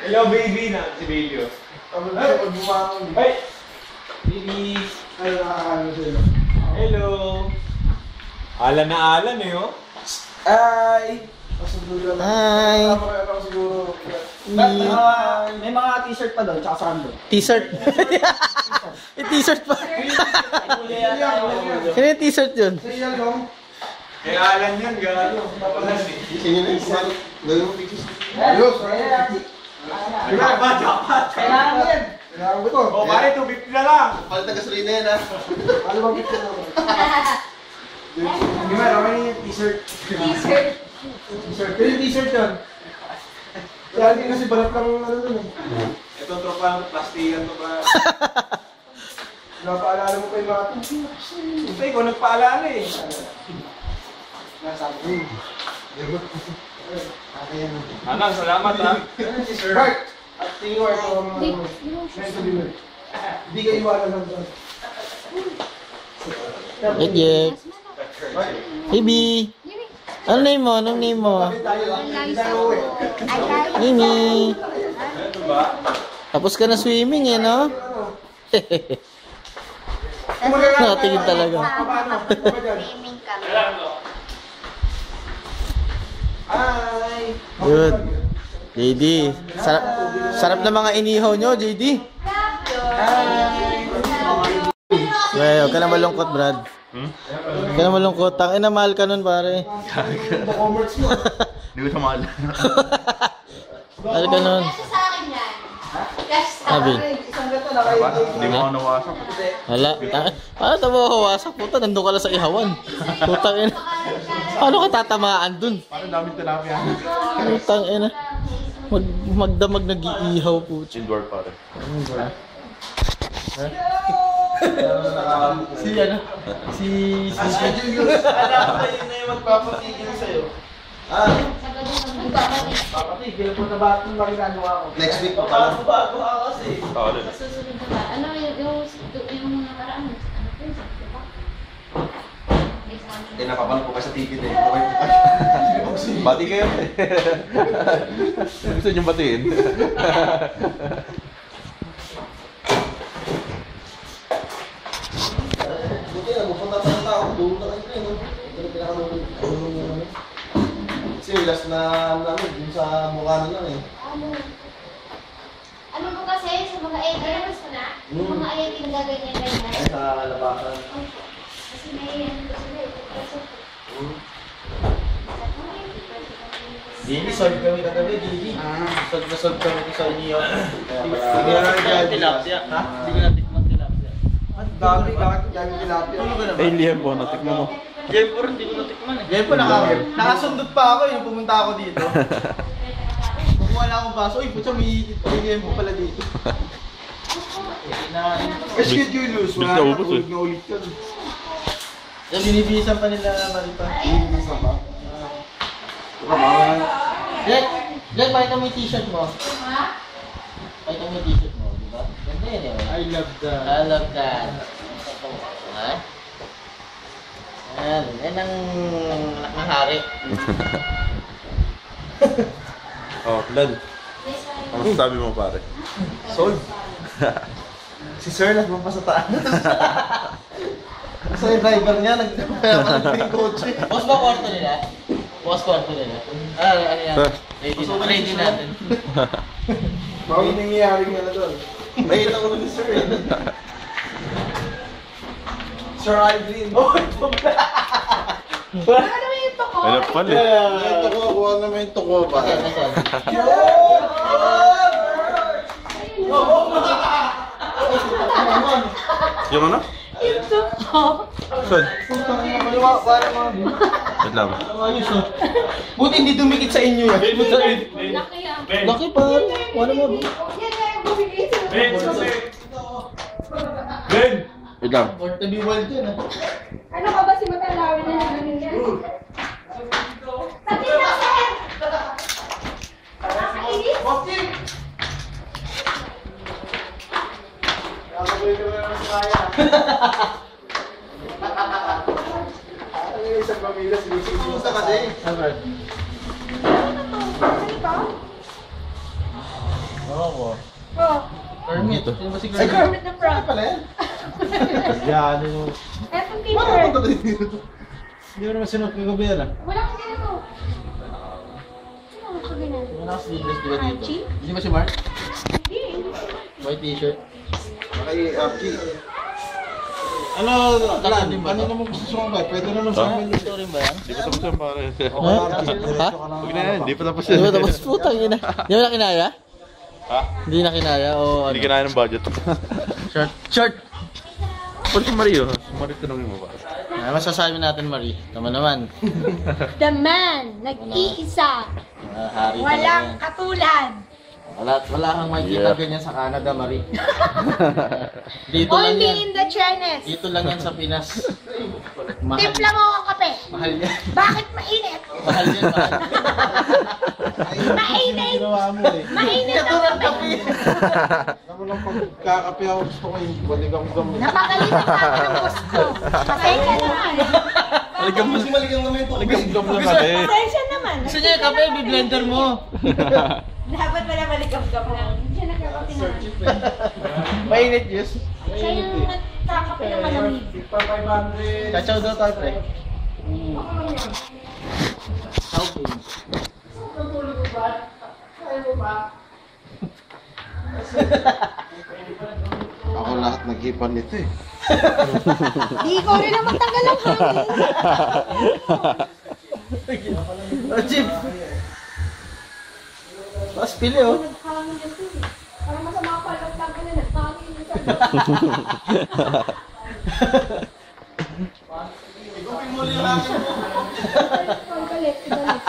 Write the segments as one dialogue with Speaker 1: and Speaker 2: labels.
Speaker 1: Hello, baby na. Si baby, oh. Ay! Baby!
Speaker 2: Ay, nakakano sa'yo.
Speaker 1: Hello! Alan na alan eh, oh.
Speaker 2: Ay!
Speaker 3: Hi!
Speaker 2: May mga t-shirt pa doon, tsaka sando.
Speaker 3: T-shirt. May t-shirt pa. Kaya yung t-shirt yun?
Speaker 2: Sa'yo lang.
Speaker 1: Kay Alan yan, gano'n.
Speaker 2: Sige na yung gawin mo pictures. Ayos!
Speaker 1: Jackpot!
Speaker 2: Kailangan mo yan! Kailangan mo to.
Speaker 1: O, pare, 250 na lang.
Speaker 2: Palit na gasolina yan ha. Ano bang picture naman? Hindi ba, naman yung t-shirt.
Speaker 4: T-shirt.
Speaker 2: T-shirt. Pero yung t-shirt yun. Kaya hindi kasi balat ng ano dun eh.
Speaker 1: Ito, tropa, plastikan to ba?
Speaker 2: Napaalala mo pa yung mga
Speaker 1: Ito, ikaw nagpaalala eh.
Speaker 2: nasabi ko.
Speaker 1: Anang, salamat ha.
Speaker 2: Bart! At tingin ko ito ang meant to be known. Hindi ka iwanan lang doon.
Speaker 3: Jek. Baby. Ano name mo? Anong name mo? Mimi.
Speaker 1: Ano ba?
Speaker 3: Tapos ka na swimming eh, no? Nakatingin talaga.
Speaker 4: Swimming kami.
Speaker 2: Hi!
Speaker 3: Good. JD. Sarap na mga inihaw nyo, JD. Well, huwag ka na malungkot, Brad. Huwag ka na malungkot. Tangina, mahal ka nun, pare.
Speaker 2: Commerce mo.
Speaker 5: Hindi ko siya mahal.
Speaker 3: Mahal ka nun.
Speaker 4: Kasi sa akin yan. Kasi sa
Speaker 3: Sabi.
Speaker 2: Isang gato na kayo.
Speaker 5: Hindi mo ako nawasak.
Speaker 3: Wala. Paano ito mo hawasak? Puta, nandun ka lang sa ihawan. Putang ina. Paano ka tatamaan dun?
Speaker 5: Parang daming tilapia.
Speaker 3: Putang ina. Magdamag nag-iihaw po.
Speaker 5: Indoor pare.
Speaker 3: Si ano? Si
Speaker 2: Julius. Alam ko yun na yung magpapatigil sa'yo. Papatigil po na ba itong makinano ako? Next week pa pala. Bago ako kasi.
Speaker 5: Oo din.
Speaker 4: susunod na ba? Ano yung nakaraan? Ano po yun? Diba?
Speaker 2: Eh, napapalo po ka sa TV na
Speaker 5: Bati kayo. Gusto niyong batiin?
Speaker 2: Buti na, pupunta pa ng tao. Doon na kayo rin. Ito na kasi yung last na namin, dun sa mukha na lang eh.
Speaker 4: Ano po kasi sa mga agents na? Yung mga agents na ganyan-ganyan.
Speaker 2: Ay, sa labasan.
Speaker 4: Kasi may ano po sila.
Speaker 3: Gigi, solve kami kagabi, Gigi. Solve kami sa inyo.
Speaker 2: Hindi na lang dyan.
Speaker 3: Tilapia. Ha? Hindi ko natikman tilapia.
Speaker 2: Ang dami, bakit dami tilapia?
Speaker 5: Eh, liyan po. Natikman mo.
Speaker 3: Jempo rin, hindi ko natikman eh. Jempo, nakasundot pa ako yung pumunta ako dito. Kukuha na akong baso. Uy, putya, may Jempo pala dito.
Speaker 2: Mas kid Julius,
Speaker 5: Bilis
Speaker 2: wala
Speaker 5: na
Speaker 2: na
Speaker 5: ubos,
Speaker 2: tulog na ulit ka.
Speaker 3: Yung binibisan pa nila Maripa.
Speaker 2: Iinis na ba?
Speaker 3: Jack, pakita mo yung t-shirt mo. Pakita mo yung t-shirt mo, di ba? Ganda yan eh.
Speaker 2: I love that.
Speaker 3: I love that. Ha? Ayan, yan ang anak ng hari.
Speaker 5: Oh, Lal. Ano sabi mo pare?
Speaker 2: Sold. Si Sir nagpapa sa taas. Sa driver niya, nagpapayaman ng kotse.
Speaker 3: Boss ba kwarto nila? Boss kwarto nila? Ano yan? Ready natin.
Speaker 2: Bakit nangyayari nga na doon? Nakita ko ni Sir eh. Sir Aldrin. Oh, ito ba?
Speaker 4: Ano yung toko?
Speaker 5: Ano pala?
Speaker 2: Ito ko, kuha naman yung tuko ba?
Speaker 5: Yung ano?
Speaker 4: Yung toko.
Speaker 5: Saan?
Speaker 2: Parang
Speaker 5: Wait lang.
Speaker 3: Buti hindi dumikit sa inyo yan.
Speaker 4: Laki yan.
Speaker 3: Laki pa. Wala mo.
Speaker 4: Yan na yung bumigay sa
Speaker 1: Ben, sabi! Ben!
Speaker 5: Wait lang.
Speaker 3: Born to be wild yan ah.
Speaker 4: Ano ka ba si Matalawin na ganun yan? Sabi na, sir! Nakakainis?
Speaker 2: Nakakabuhay ka naman sa kaya. Ano yung isang pamilya, sinisig mo sa kasi.
Speaker 3: Albert.
Speaker 4: Ano to? Ano ba?
Speaker 3: Oo.
Speaker 4: Oh,
Speaker 3: Kermit. Sino ba si
Speaker 2: Ay,
Speaker 3: Kermit?
Speaker 4: Kermit the Frog.
Speaker 2: pala yan.
Speaker 1: Yan yung...
Speaker 4: Eto
Speaker 2: Paano
Speaker 4: teacher.
Speaker 2: punta tayo dito?
Speaker 1: Hindi mo naman sinuot ng gabi yan ah.
Speaker 4: Wala kang ganito. Sino ang kaganyan?
Speaker 3: Sino naka-sleeveless di ba dito?
Speaker 4: Archie?
Speaker 3: Hindi ba si Mark?
Speaker 4: Hindi.
Speaker 3: White t-shirt.
Speaker 2: Kay Archie.
Speaker 1: Ano,
Speaker 3: Talan din ba?
Speaker 1: ano naman gusto sumabay? Pwede naman
Speaker 5: Ha?
Speaker 1: sa amin.
Speaker 3: Ito rin ba yan?
Speaker 5: Di pa tapos yan pare.
Speaker 1: Okay, Archie, diretso ka na.
Speaker 5: Huwag na yan, di pa tapos
Speaker 3: Di
Speaker 5: yan.
Speaker 3: ba tapos putang ina? Di ba na kinaya?
Speaker 5: Ha?
Speaker 3: Hindi na kinaya o ano?
Speaker 5: Hindi kinaya ng budget.
Speaker 3: Short. Short!
Speaker 5: Pwede si Mario. Si Mario tanongin mo ba?
Speaker 3: Ano masasabi natin, Marie? Tama naman.
Speaker 4: The man, nag-iisa.
Speaker 3: Hari
Speaker 4: Walang
Speaker 3: talaga.
Speaker 4: katulad.
Speaker 3: Wala kang makikita
Speaker 5: Yeah.
Speaker 3: ganyan sa Canada, Marie. Dito lang
Speaker 4: Only
Speaker 3: yan.
Speaker 4: in the Chinese.
Speaker 3: Dito lang yan sa Pinas. Mahal.
Speaker 4: Timpla mo ang kape.
Speaker 3: Mahal yan.
Speaker 4: Bakit mainit?
Speaker 3: Mahal yan, mahal.
Speaker 4: Mainit.
Speaker 1: Ginawa mo eh.
Speaker 4: Mainit ang kape.
Speaker 1: Alam mo lang pagkakape ako gusto ko yung baligam-gam.
Speaker 4: Napakalit ang kape ng boss ko. Pasensya naman.
Speaker 3: Aligam mo.
Speaker 2: Maligam naman ito.
Speaker 5: Ligam-gam lang natin.
Speaker 4: Pasensya naman.
Speaker 3: Gusto niya yung kape, bi-blender mo.
Speaker 4: Dapat pala maligam-gam lang. Hindi siya nagkakape naman.
Speaker 3: Mainit, yes.
Speaker 4: Siya yung nagkakape ng malamig.
Speaker 1: 500.
Speaker 3: Kachaw daw tayo, pre. Shopping.
Speaker 1: Ako lahat nag-ipan nito eh.
Speaker 4: Di ko rin naman tagal ang hangin.
Speaker 3: Chip! Tapos pili, oh.
Speaker 4: Naghangin dito eh. Parang masama pa lang tagal na naghangin dito.
Speaker 3: Igupin mo yung laki mo.
Speaker 4: Ang galit, galit.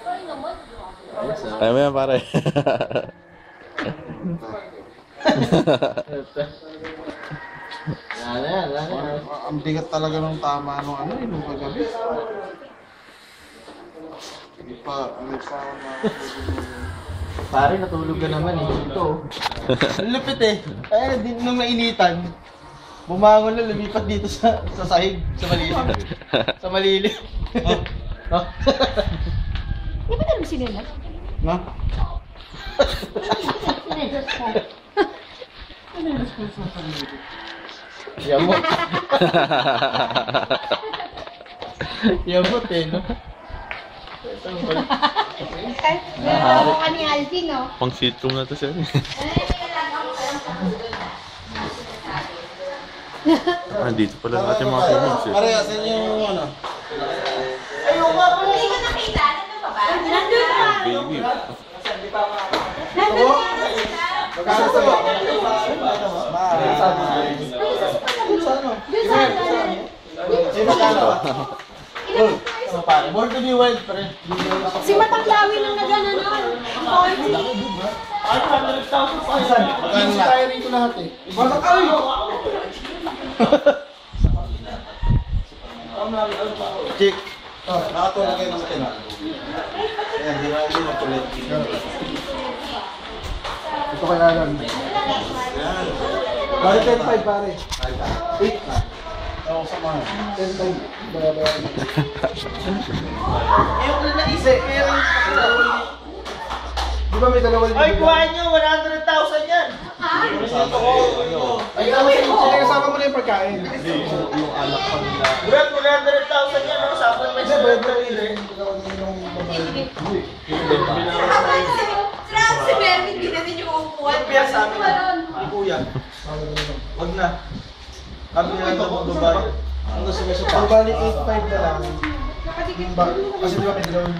Speaker 4: Ay naman.
Speaker 5: Kaya mo yan pare.
Speaker 3: Lala yan, lala yan.
Speaker 1: Ang bigat talaga ng tama nung ano eh, nung kagabi. Hindi pa na...
Speaker 3: Pare, natulog ka naman eh. Ito. Ang lupit eh. Nung nainitan, bumangon na lumipat dito sa sahig, sa malilim. Sa malilim. Oh.
Speaker 4: Di ba naman sinilas?
Speaker 1: Na?
Speaker 4: Sinilas ko.
Speaker 3: Yamot. Yamot eh, no?
Speaker 4: Ay, meron ka ni Alvin, no?
Speaker 5: Pang sitcom na to siya. Dito pala ang ating mga comments eh.
Speaker 1: Pare, asan yung ano?
Speaker 4: Hindi ko nakita. Nandun pa ba? Nandun pa.
Speaker 5: Baby.
Speaker 4: Nandun pa.
Speaker 1: Magkano sa'yo?
Speaker 4: Doon sa ano?
Speaker 1: Sino magkano?
Speaker 3: Ano pare? Born to be wild pa rin.
Speaker 4: Si Matanglawi nang nagana nun.
Speaker 1: Magkano na?
Speaker 2: Inspiring ko lahat eh.
Speaker 1: Bakit? Ay!
Speaker 3: Chick.
Speaker 1: Oh, nakatulog kayo ng matin. Ayan, hindi na tuloy.
Speaker 2: Ito kay Alan. Pare 10-5 pare. 8 na.
Speaker 1: Ako sa mga.
Speaker 2: 10-5. Bayabayan.
Speaker 3: Yung naisip, meron.
Speaker 2: Di ba may dalawa
Speaker 3: Ay, kuhain nyo, 100,000 yan.
Speaker 2: Ay, sige, kasama mo na yung pagkain.
Speaker 3: Brad, 100,000 yan. Ano, sabi may
Speaker 2: Kasi bayad na rin.
Speaker 4: Sinabi si Mervin, hindi na ninyo uupuan.
Speaker 3: Kaya sa amin, ni Kuya. Wag na. Kami na lang magbabayad.
Speaker 2: Ang bali 8-5 na lang. Kasi di ba may dalawang